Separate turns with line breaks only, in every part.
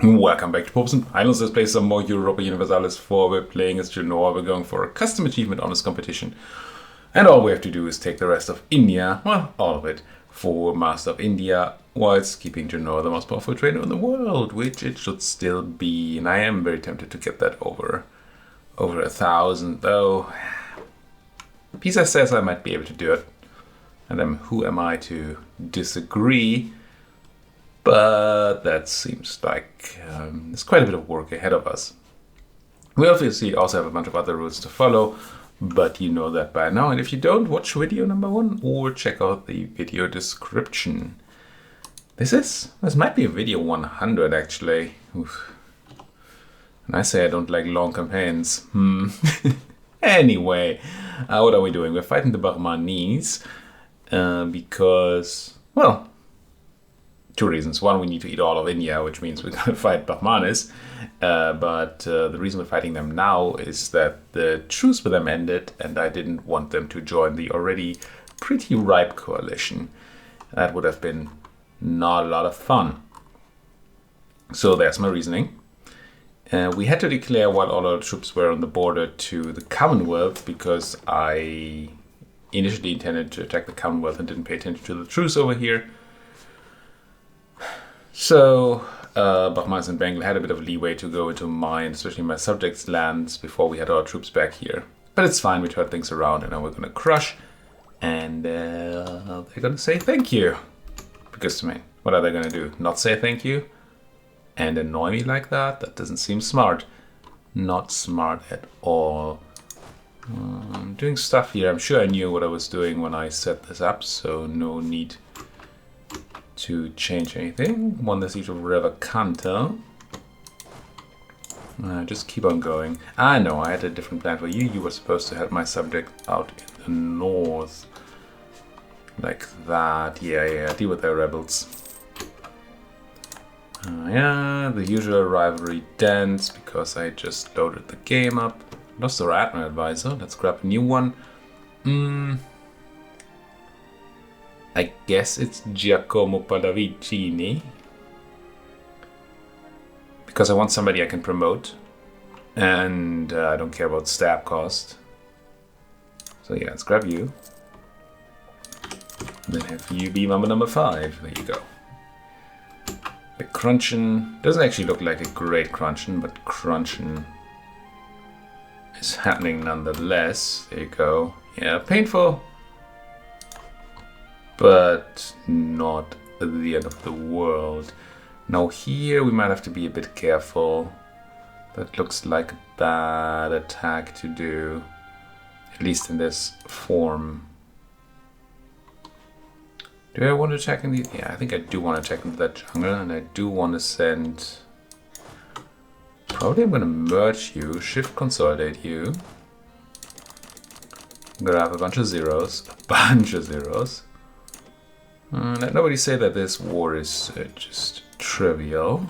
Welcome back to Popes and Islands. Let's play some more Europa Universalis 4. We're playing as Genoa. We're going for a custom achievement honors competition. And all we have to do is take the rest of India, well, all of it, for Master of India, whilst keeping Genoa the most powerful trader in the world, which it should still be. And I am very tempted to get that over 1,000, though. Pisa says I might be able to do it. And then who am I to disagree? But that seems like there's quite a bit of work ahead of us. We obviously also have a bunch of other rules to follow, but you know that by now. And if you don't, watch video number 1 or check out the video description. This might be a video 100 actually. Oof. And I say I don't like long campaigns. Anyway, what are we doing? We're fighting the Bahmanis because, well, 2 reasons. One, we need to eat all of India, which means we're going to fight Bahmanis. But the reason we're fighting them now is that the truce with them ended, and I didn't want them to join the already pretty ripe coalition. That would have been not a lot of fun. So there's my reasoning. We had to declare while all our troops were on the border to the Commonwealth, because I initially intended to attack the Commonwealth and didn't pay attention to the truce over here. So, Bahmanis and Bengal had a bit of leeway to go into mine, especially my subjects' lands, before we had our troops back here. But it's fine, we turned things around, and now we're going to crush, and they're going to say thank you. Because, I mean, what are they going to do? Not say thank you? And annoy me like that? That doesn't seem smart. Not smart at all. I'm doing stuff here. I'm sure I knew what I was doing when I set this up, so no need to change anything. Won the siege of River Kanto. Just keep on going. I know, I had a different plan for you. You were supposed to help my subject out in the north. Like that. Yeah, deal with their rebels. Yeah, the usual rivalry dance, because I just loaded the game up. Lost our admiral advisor. Let's grab a new one. I guess it's Giacomo Pallavicini, because I want somebody I can promote, and I don't care about stab cost. So yeah, let's grab you. Then have you be number 5. There you go. The crunching doesn't actually look like a great crunching, but crunching is happening nonetheless. There you go. Yeah, painful, but not the end of the world. Now here we might have to be a bit careful. That looks like a bad attack to do, at least in this form. Do I want to attack in the... Yeah, I think I do want to attack into that jungle, and I do want to send... Probably I'm going to merge you, shift consolidate you. Grab a bunch of zeros. Let nobody say that this war is just trivial.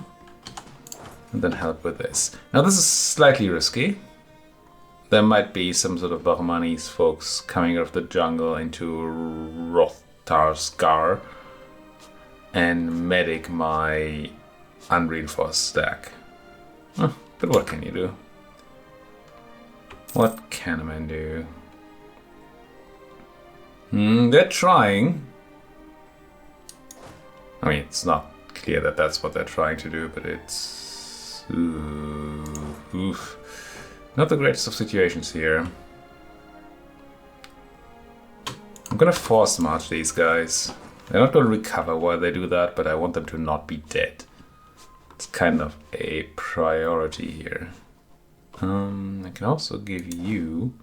And then help with this. Now this is slightly risky. There might be some sort of Bahmanis folks coming out of the jungle into Rothtarskar and medic my unreinforced stack. But what can you do? What can a man do? They're trying. I mean, it's not clear that that's what they're trying to do, but it's... Oof. Not the greatest of situations here. I'm gonna force march these guys. They're not gonna recover while they do that, but I want them to not be dead. It's kind of a priority here. I can also give you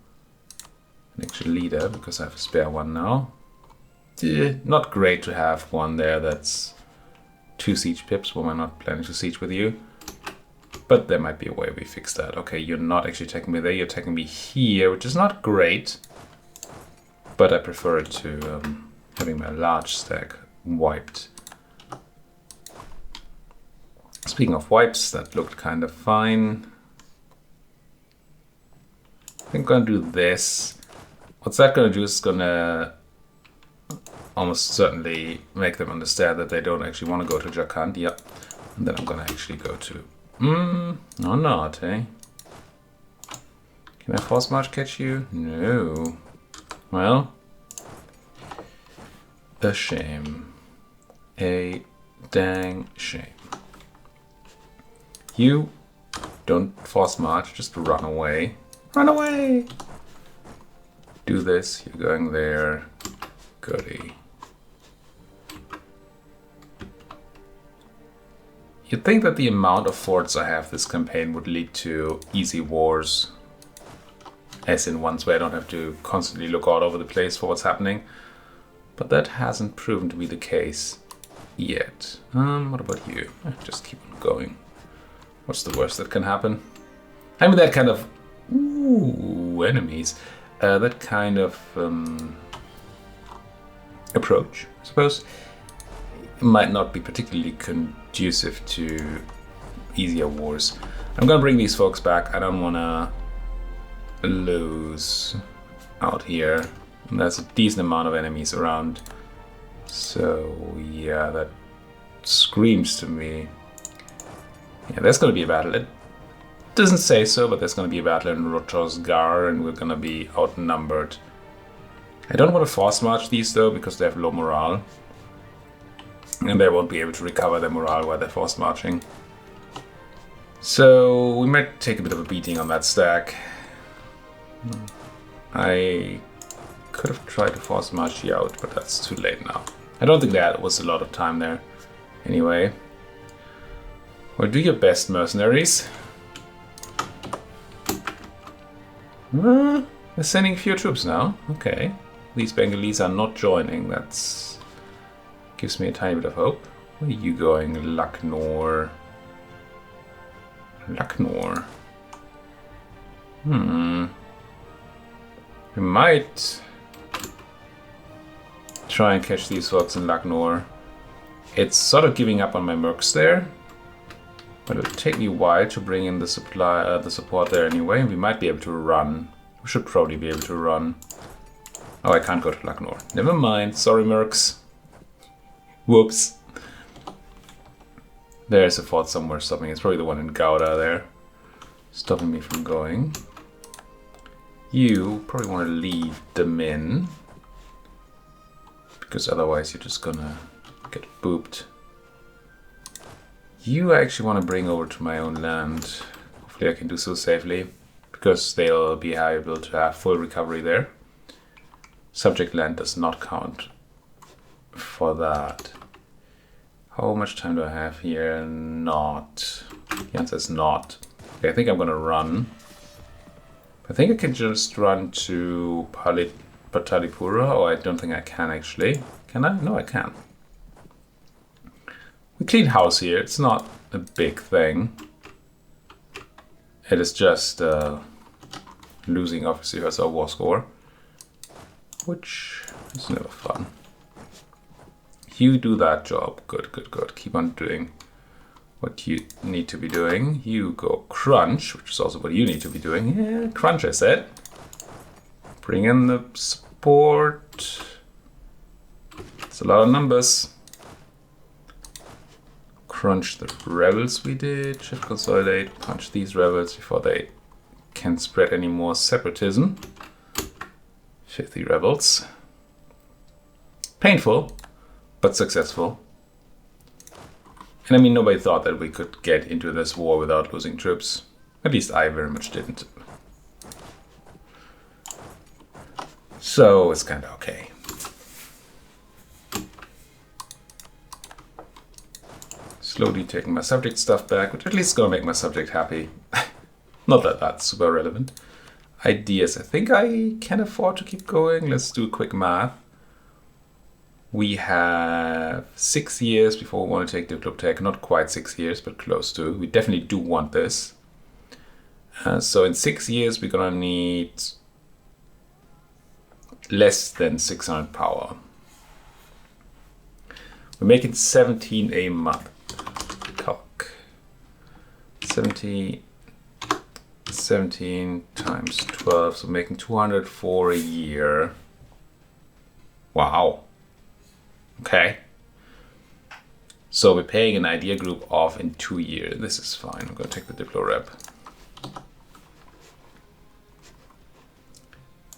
an extra leader, because I have a spare one now. Not great to have one there that's 2 siege pips when we're not planning to siege with you. But there might be a way we fix that. Okay, you're not actually attacking me there, you're attacking me here, which is not great. But I prefer it to having my large stack wiped. Speaking of wipes, that looked kind of fine. I think I'm gonna do this. What's that gonna do is gonna almost certainly make them understand that they don't actually want to go to Jharkhand. Yep. And then I'm gonna actually go to... or not, eh? Can I force march catch you? No. Well, a shame. A dang shame. You don't force march, just run away. Run away! Do this, you're going there. Goody. You'd think that the amount of forts I have this campaign would lead to easy wars. As in ones where I don't have to constantly look all over the place for what's happening. But that hasn't proven to be the case yet. What about you? Just keep on going. What's the worst that can happen? I mean, that kind of... Ooh, enemies. That kind of approach, I suppose, might not be particularly conducive to easier wars. I'm gonna bring these folks back. I don't wanna lose out here. And there's a decent amount of enemies around. So yeah, that screams to me. Yeah, there's gonna be a battle. It doesn't say so, but there's gonna be a battle in Rotosgar and we're gonna be outnumbered. I don't want to force march these though, because they have low morale. And they won't be able to recover their morale while they're force marching. So we might take a bit of a beating on that stack. I could have tried to force march you out, but that's too late now. I don't think that was a lot of time there. Anyway. Well, do your best, mercenaries. They're sending fewer troops now. Okay. These Bengalese are not joining. That's gives me a tiny bit of hope. Where are you going, Lucknow? Lucknow. We might try and catch these folks in Lucknow. It's sort of giving up on my mercs there. But it'll take me a while to bring in the support there anyway. We might be able to run. We should probably be able to run. Oh, I can't go to Lucknow. Never mind. Sorry, mercs. Whoops. There's a fort somewhere stopping. It's probably the one in Gouda there. Stopping me from going. You probably want to leave them in. Because otherwise you're just gonna get booped. You actually want to bring over to my own land. Hopefully I can do so safely. Because they'll be able to have full recovery there. Subject land does not count for that. How much time do I have here? Not. The answer is not. Okay, I think I'm gonna run. I think I can just run to Patalipura. Oh, I don't think I can actually. Can I? No, I can. We clean house here. It's not a big thing. It is just losing, obviously, as our war score. Which is never fun. You do that job. Good, good, good. Keep on doing what you need to be doing. You go crunch, which is also what you need to be doing. Yeah, crunch, I said. Bring in the support. It's a lot of numbers. Crunch the rebels we did. Should consolidate. Punch these rebels before they can spread any more separatism. 50 rebels. Painful, but successful. And I mean, nobody thought that we could get into this war without losing troops. At least I very much didn't. So it's kind of okay. Slowly taking my subject stuff back, which at least is gonna make my subject happy. Not that that's super relevant. Ideas. I think I can afford to keep going. Let's do a quick math. We have 6 years before we want to take the Lubeck. Not quite 6 years, but close to. We definitely do want this. So in 6 years, we're gonna need less than 600 power. We're making 17 a month. Calc. 17 times 12, so making 204 a year. Wow. Okay. So we're paying an idea group off in 2 years. This is fine. I'm going to take the Diplo rep.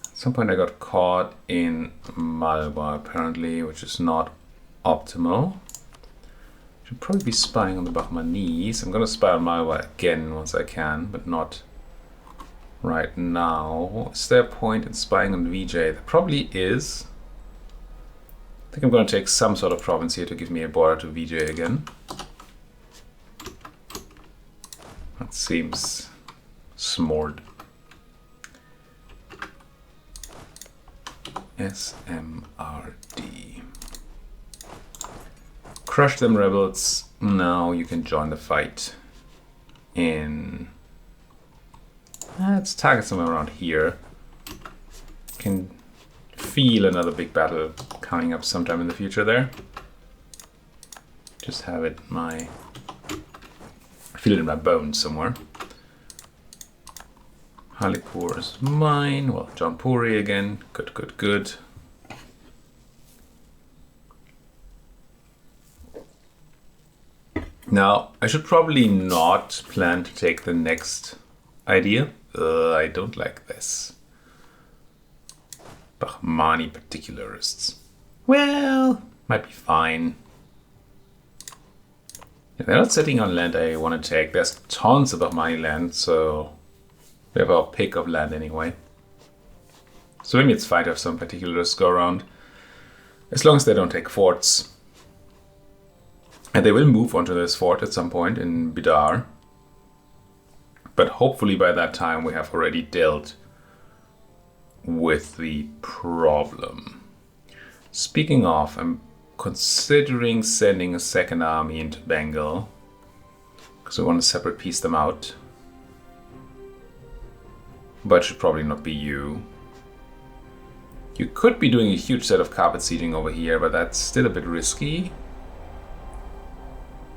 At some point I got caught in Malwa apparently, which is not optimal. Should probably be spying on the Bahmanese. I'm going to spy on Malwa again once I can, but not right now. Is there a point in spying on VJ? There probably is. I think I'm going to take some sort of province here to give me a border to VJ again. That seems smart. SMRD. Crush them, rebels. Now you can join the fight in... let's target somewhere around here. Can feel another big battle coming up sometime in the future there. Just have it feel it in my bones somewhere. Halipur is mine. Well, John Puri again. Good, good, good. Now, I should probably not plan to take the next idea. I don't like this. Bahmani particularists. Well, might be fine. If they're not sitting on land I want to take, there's tons of Bahmani land, so we have our pick of land anyway. So maybe it's fine to have some particularists go around, as long as they don't take forts. And they will move onto this fort at some point in Bidar. But hopefully by that time we have already dealt with the problem. Speaking of, I'm considering sending a second army into Bengal, because I want to separate piece them out. But it should probably not be you. You could be doing a huge set of carpet sieging over here, but that's still a bit risky.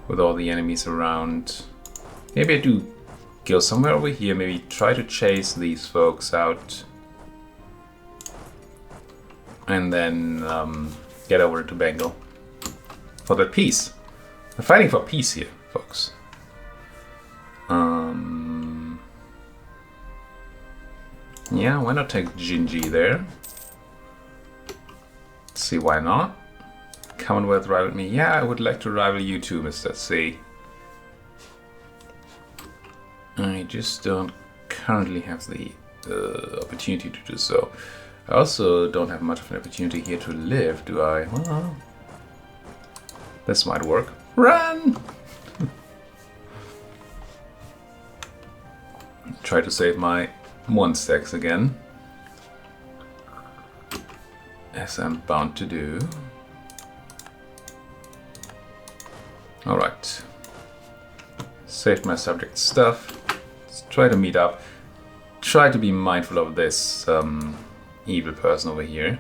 With all the enemies around. Maybe I do go somewhere over here, maybe try to chase these folks out. And then get over to Bengal. For the peace. We're fighting for peace here, folks. Yeah, why not take Jinji there? Let's see, why not? Commonwealth rival me. Yeah, I would like to rival you too, Mr. C. I just don't currently have the opportunity to do so. I also don't have much of an opportunity here to live, do I? Well, this might work. Run! Try to save my 1 stacks again, as I'm bound to do. Alright. Saved my subject stuff. Let's try to meet up. Try to be mindful of this evil person over here.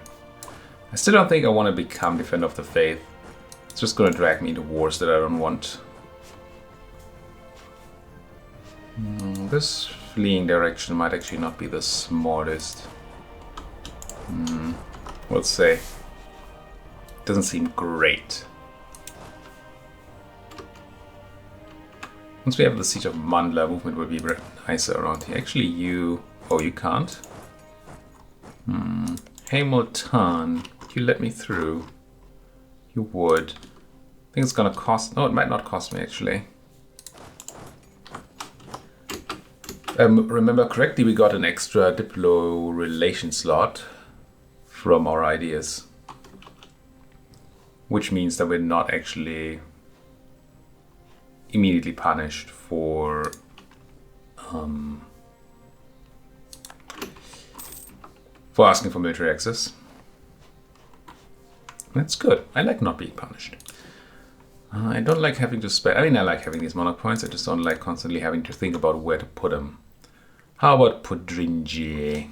I still don't think I want to become Defender of the Faith. It's just going to drag me into wars that I don't want. This fleeing direction might actually not be the smartest. We'll say. Doesn't seem great. Once we have the Siege of Mandla, movement will be nicer around here. Actually, you... Oh, you can't? Hey, Multan, could you let me through? You would. I think it's gonna cost... No, it might not cost me, actually. Remember correctly, we got an extra Diplo relation slot from our ideas. Which means that we're not actually immediately punished for asking for military access. That's good. I like not being punished. I don't like having to spend... I mean, I like having these monarch points. I just don't like constantly having to think about where to put them. How about Podrinje?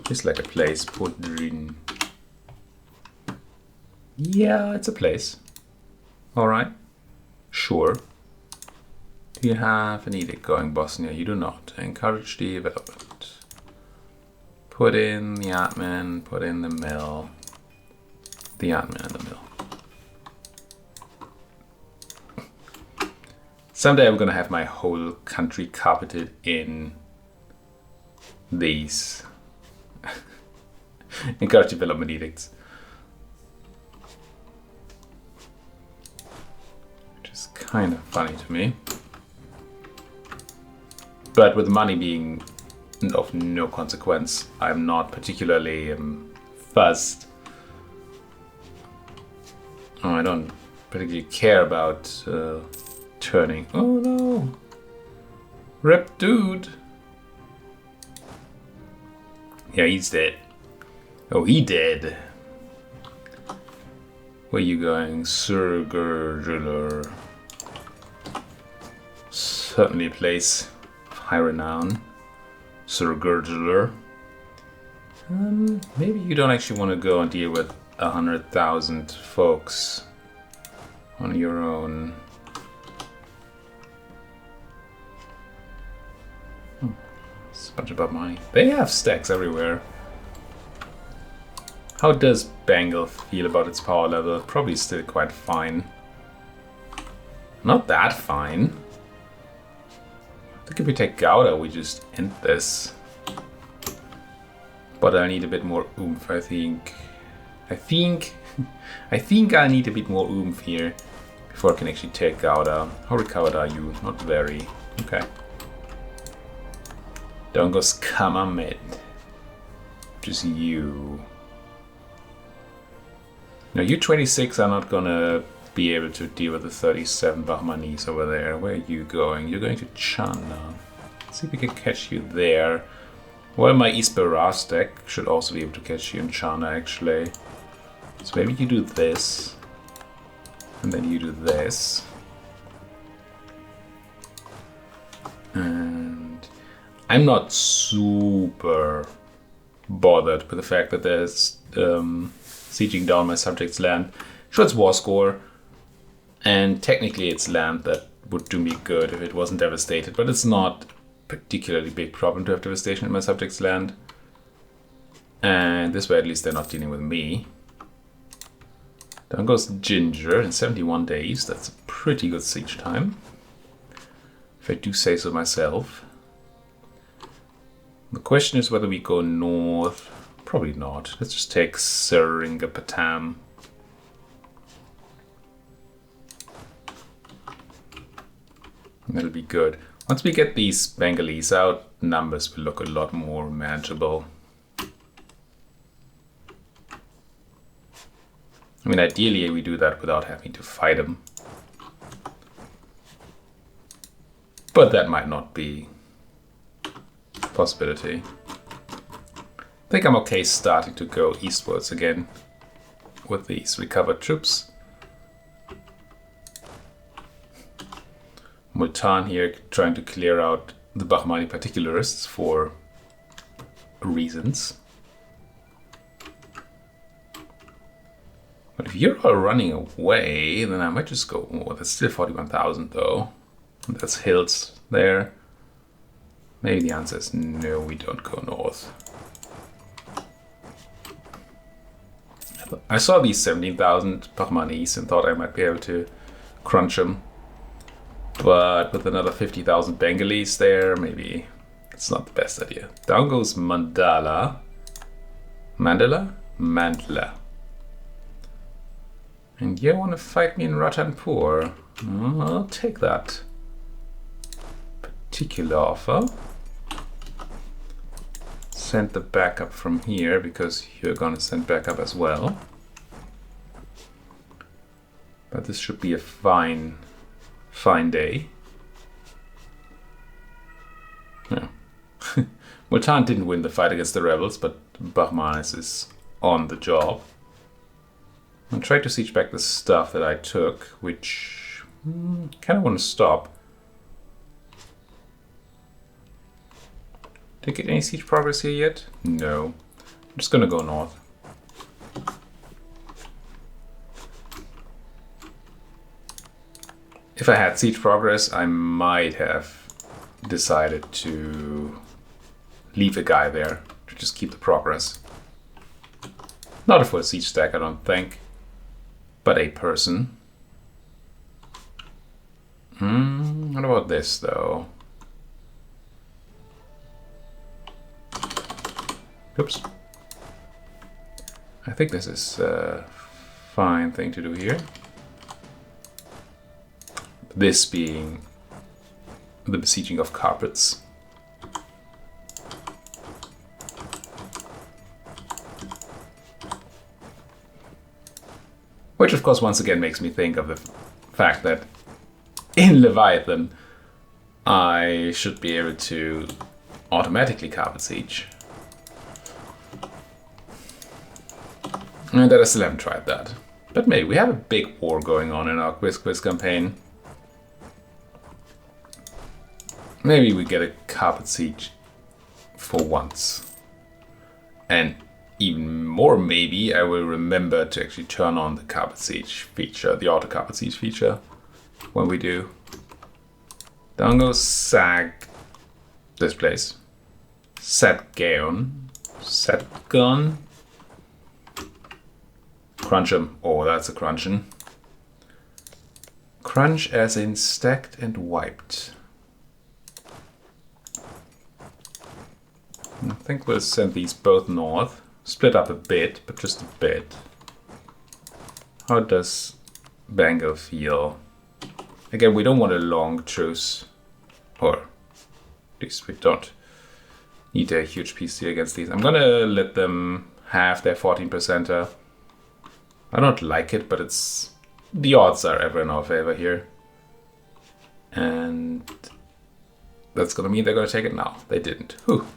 Just like a place. Podrin. Yeah, it's a place. Alright. Sure. Do you have an edict going, Bosnia? You do not. Encourage development. Put in the admin, put in the mill. The admin and the mill. Someday I'm gonna have my whole country carpeted in these encourage development edicts. Which is kind of funny to me. But with money being of no consequence, I'm not particularly fussed. I don't particularly care about turning. Oh no! Rip dude! Yeah, he's dead. Oh, he dead. Where you going, Sir Gurgler? Certainly a place of high renown. Sir Gurgler. Maybe you don't actually want to go and deal with 100,000 folks on your own. It's a bunch about money. They have stacks everywhere. How does Bengal feel about its power level? Probably still quite fine. Not that fine. I think if we take Gouda, we just end this. But I need a bit more oomph, I think. I think I need a bit more oomph here before I can actually take Gouda. How recovered are you? Not very. Okay. Don't go scum mid. Just you. No, you 26 are not gonna be able to deal with the 37 Bahmanis over there. Where are you going? You're going to Chanda. Let's see if we can catch you there. Well, my East Barras deck should also be able to catch you in Chanda, actually. So maybe you do this. And then you do this. And I'm not super bothered with the fact that there's sieging down my subject's land. Sure, it's war score, and technically it's land that would do me good if it wasn't devastated, but it's not a particularly big problem to have devastation in my subject's land. And this way at least they're not dealing with me. Down goes Ginger in 71 days. That's a pretty good siege time, if I do say so myself. The question is whether we go north. Probably not. Let's just take Seringapatam. That'll be good. Once we get these Bengalese out, numbers will look a lot more manageable. I mean, ideally we do that without having to fight them. But that might not be a possibility. I think I'm okay starting to go eastwards again with these recovered troops. Multan here trying to clear out the Bahmani particularists for reasons. But if you're all running away, then I might just go. Oh, that's still 41,000 though. That's hills there. Maybe the answer is no, we don't go north. I saw these 17,000 Bahmanis and thought I might be able to crunch them. But with another 50,000 Bengalese there, maybe it's not the best idea. Down goes Mandala. Mandala? Mandla. And you want to fight me in Ratanpur? Oh, I'll take that particular offer. Send the backup from here because you're gonna send backup as well. But this should be a fine day. Yeah. Multan didn't win the fight against the rebels, but Bahmanis is on the job. I'm trying to siege back the stuff that I took, which kind of want to stop. Did I get any siege progress here yet? No. I'm just gonna go north. If I had siege progress, I might have decided to leave a guy there to just keep the progress. Not a full siege stack, I don't think, but a person. What about this though? Oops. I think this is a fine thing to do here. This being the besieging of carpets. Which of course once again makes me think of the fact that in Leviathan I should be able to automatically carpet siege. And that I still haven't tried that. But maybe we have a big war going on in our quiz campaign. Maybe we get a carpet siege for once. And even more maybe I will remember to actually turn on the carpet siege feature, the auto carpet siege feature, when we do. Down goes Sag, this place. Satgaon. Satgon. Crunch'em. Oh, that's a crunchin'. Crunch as in stacked and wiped. I think we'll send these both north. Split up a bit, but just a bit. How does Bengal feel? Again, we don't want a long truce. Or at least we don't need a huge PC against these. I'm gonna let them have their 14%er. I don't like it, but it's the odds are ever in our favor here. And that's gonna mean they're gonna take it now. They didn't. Whew.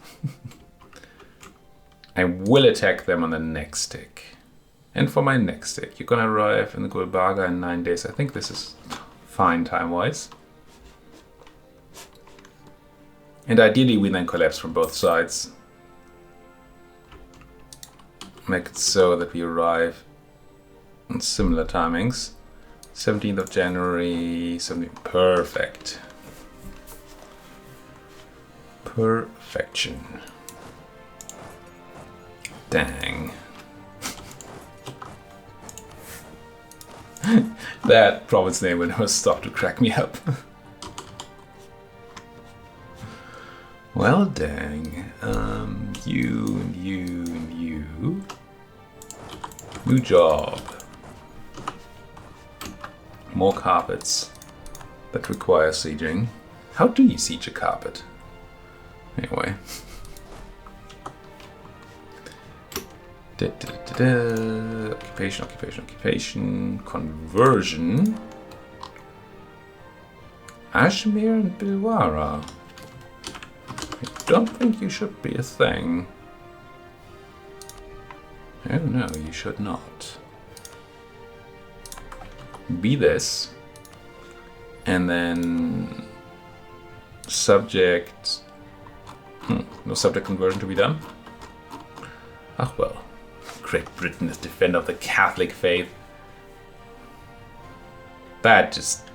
I will attack them on the next tick. And for my next tick, you're gonna arrive in the Gulbaga in 9 days. I think this is fine time-wise. And ideally we then collapse from both sides. Make it so that we arrive on similar timings. 17th of January, 17th. Perfect. Perfection. Dang. That province name will never stop to crack me up. Well, dang. You and you and you. New job. More carpets that require sieging. How do you siege a carpet? Anyway. Occupation, occupation, occupation. Conversion. Ashmere and Bilwara. I don't think you should be a thing. Oh no, you should not. Be this. And then subject. No subject conversion to be done. Ah well. Great Britain is defender of the Catholic faith. That just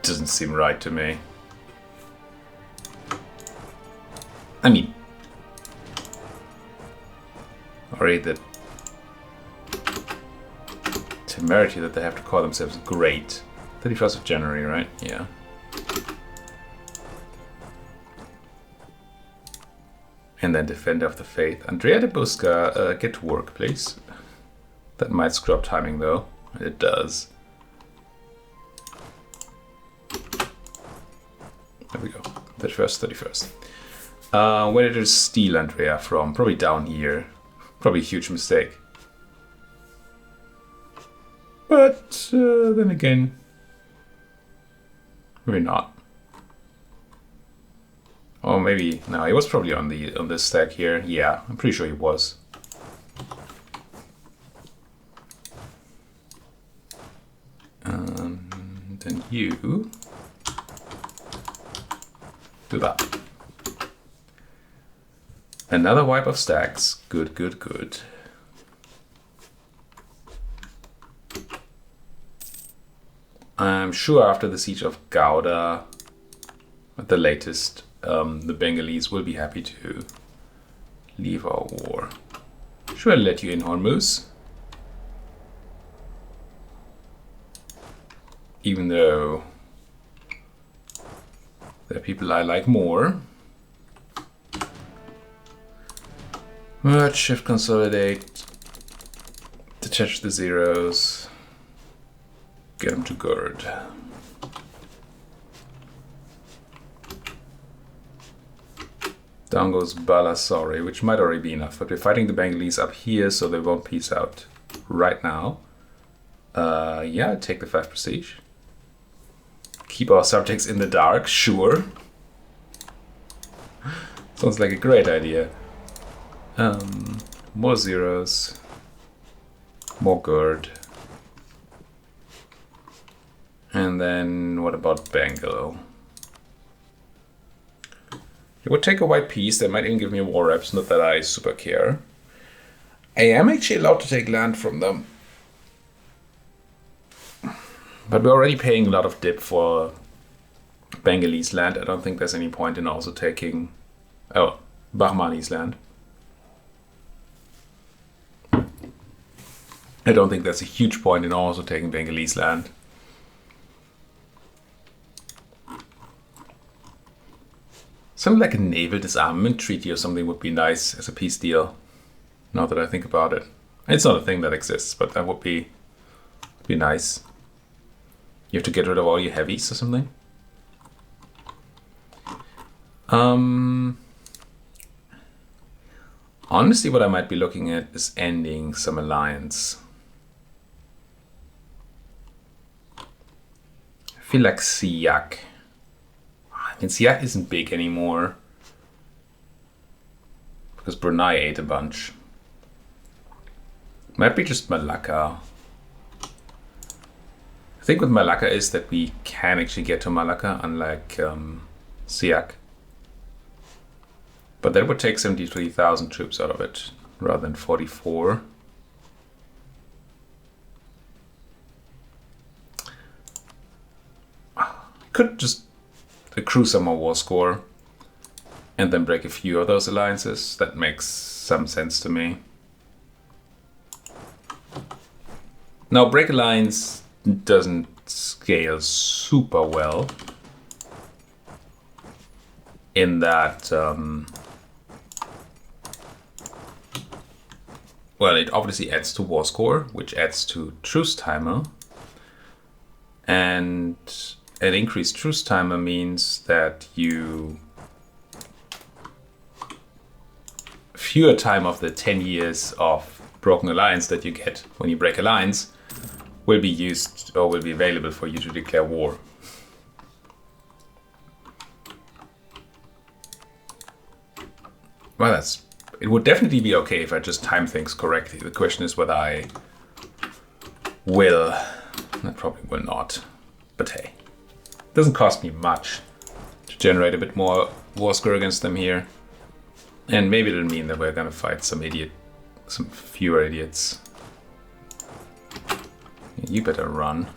doesn't seem right to me. I mean, already the temerity that they have to call themselves great. 31st of January, right? Yeah. And then Defender of the Faith. Andrea de Busca, get to work, please. That might screw up timing, though. It does. There we go. 31st. Where did you steal Andrea from? Probably down here. Probably a huge mistake. But then again, maybe not. Or maybe no, he was probably on this stack here. Yeah, I'm pretty sure he was. Then you do that. Another wipe of stacks. Good, good, good. I'm sure after the siege of Gouda, at the latest, the Bengalese will be happy to leave our war. Should I let you in, Hormuz? Even though There are people I like more. Merge, shift, consolidate. Detach the zeros. Get them to gird. Down goes Balasore, which might already be enough, but we're fighting the Bengalese up here, so they won't peace out right now. Yeah, take the 5 prestige. Keep our subjects in the dark, sure. Sounds like a great idea. More zeros. More gird. And then what about Bengal? It would take a white piece. They might even give me a war reps, not that I super care. I am actually allowed to take land from them. But we're already paying a lot of dip for Bengalese land. I don't think there's any point in also taking Bahmani's land. I don't think there's a huge point in also taking Bengalese land. Something like a naval disarmament treaty or something would be nice as a peace deal. Now that I think about it. It's not a thing that exists, but that would be nice. You have to get rid of all your heavies or something. Honestly, what I might be looking at is ending some alliance. I feel like Siak. I mean, Siak isn't big anymore. Because Brunei ate a bunch. Might be just Malacca. The thing with Malacca is that we can actually get to Malacca, unlike Siak. But that would take 73,000 troops out of it, rather than 44. Could just accrue some more war score and then break a few of those alliances. That makes some sense to me. Now, break alliance doesn't scale super well in that, well, it obviously adds to war score, which adds to truce timer, and an increased truce timer means that you fewer time of the 10 years of broken alliance that you get when you break alliance will be used or will be available for you to declare war. Well, it would definitely be okay if I just time things correctly. The question is whether I will. I probably will not. But hey, it doesn't cost me much to generate a bit more war score against them here. And maybe it'll mean that we're gonna fight some fewer idiots. You better run.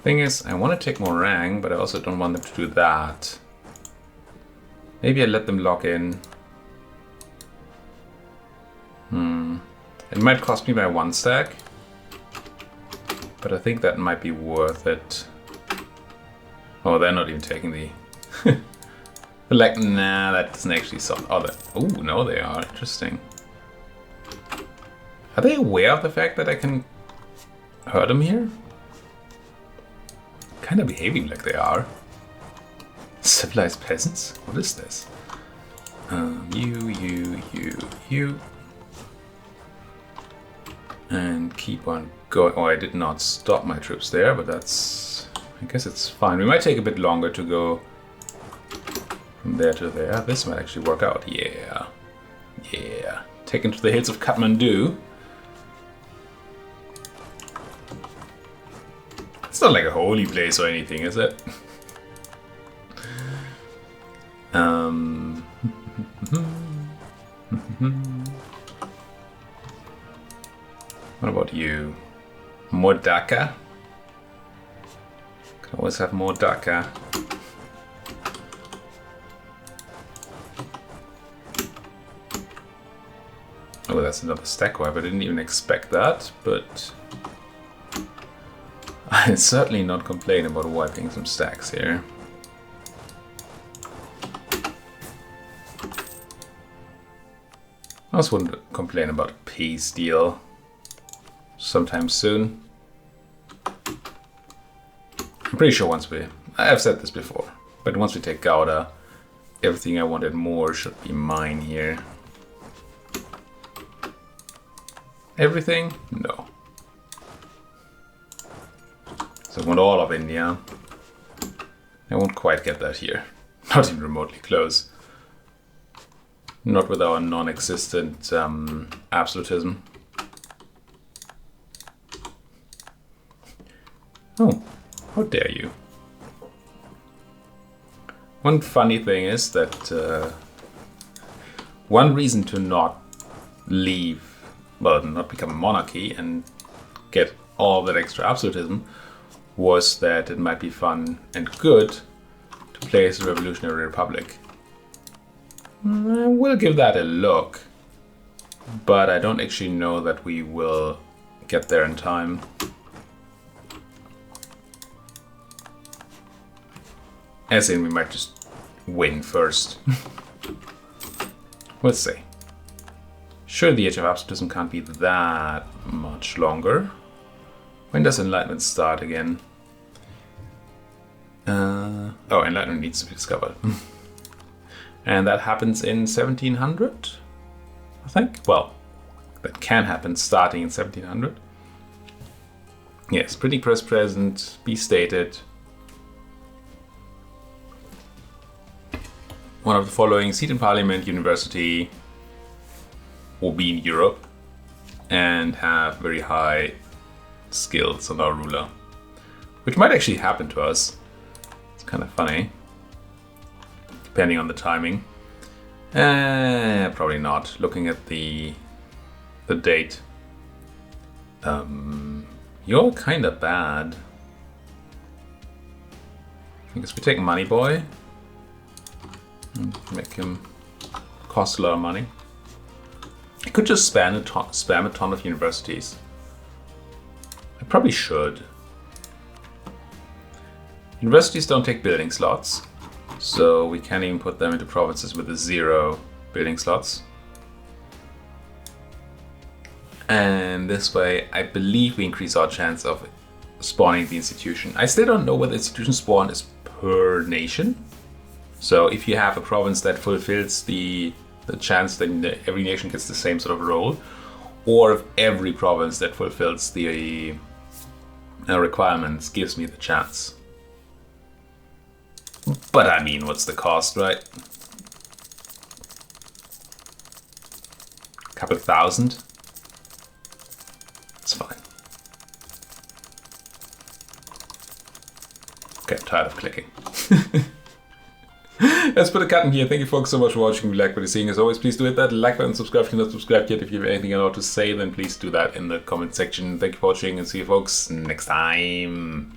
Thing is, I want to take more Rang, but I also don't want them to do that. Maybe I let them lock in. It might cost me by 1 stack, but I think that might be worth it. Oh, they're not even taking the... They're like, nah, that doesn't actually solve... Oh, no, they are. Interesting. Are they aware of the fact that I can hurt them here? Kind of behaving like they are. Civilized peasants? What is this? You. And keep on going. Oh, I did not stop my troops there, but that's... I guess it's fine. We might take a bit longer to go from there to there. This might actually work out. Yeah. Yeah. Taken to the hills of Kathmandu. It's not like a holy place or anything, is it? What about you? More Dhaka? Can always have more Dhaka. Oh, that's another stack wipe. I didn't even expect that, but... I'll certainly not complain about wiping some stacks here. I also wouldn't complain about a peace deal sometime soon. I'm pretty sure I've said this before, but once we take Gouda, everything I wanted more should be mine here. Everything? No. So I want all of India. I won't quite get that here. Not even remotely close. Not with our non-existent absolutism. Oh, how dare you. One funny thing is that one reason to not leave, well, not become a monarchy and get all that extra absolutism was that it might be fun and good to play as a revolutionary republic. We'll give that a look, but I don't actually know that we will get there in time. As in, we might just win first. We'll see. Sure, the age of absolutism can't be that much longer. When does Enlightenment start again? Oh, Enlightenment needs to be discovered. And that happens in 1700, I think. Well, that can happen starting in 1700. Yes, printing press present, be stated. One of the following: seat in parliament, university, or be in Europe, and have very high skills on our ruler. Which might actually happen to us. It's kind of funny. Depending on the timing. Probably not. Looking at the date. You're kind of bad. I guess we take Money Boy. And make him cost a lot of money. I could just spam a ton of universities. I probably should. Universities don't take building slots, so we can't even put them into provinces with 0 building slots. And this way, I believe we increase our chance of spawning the institution. I still don't know whether institution spawn is per nation. So if you have a province that fulfills the chance, then every nation gets the same sort of role, or if every province that fulfills the requirements gives me the chance. But I mean, what's the cost, right? A couple thousand? It's fine. Okay, I'm tired of clicking. Let's put a cut in here. Thank you folks so much for watching. If you like what you're seeing, as always, please do hit that like button, subscribe if you're not subscribed yet. If you have anything at all to say, then please do that in the comment section. Thank you for watching and see you folks next time.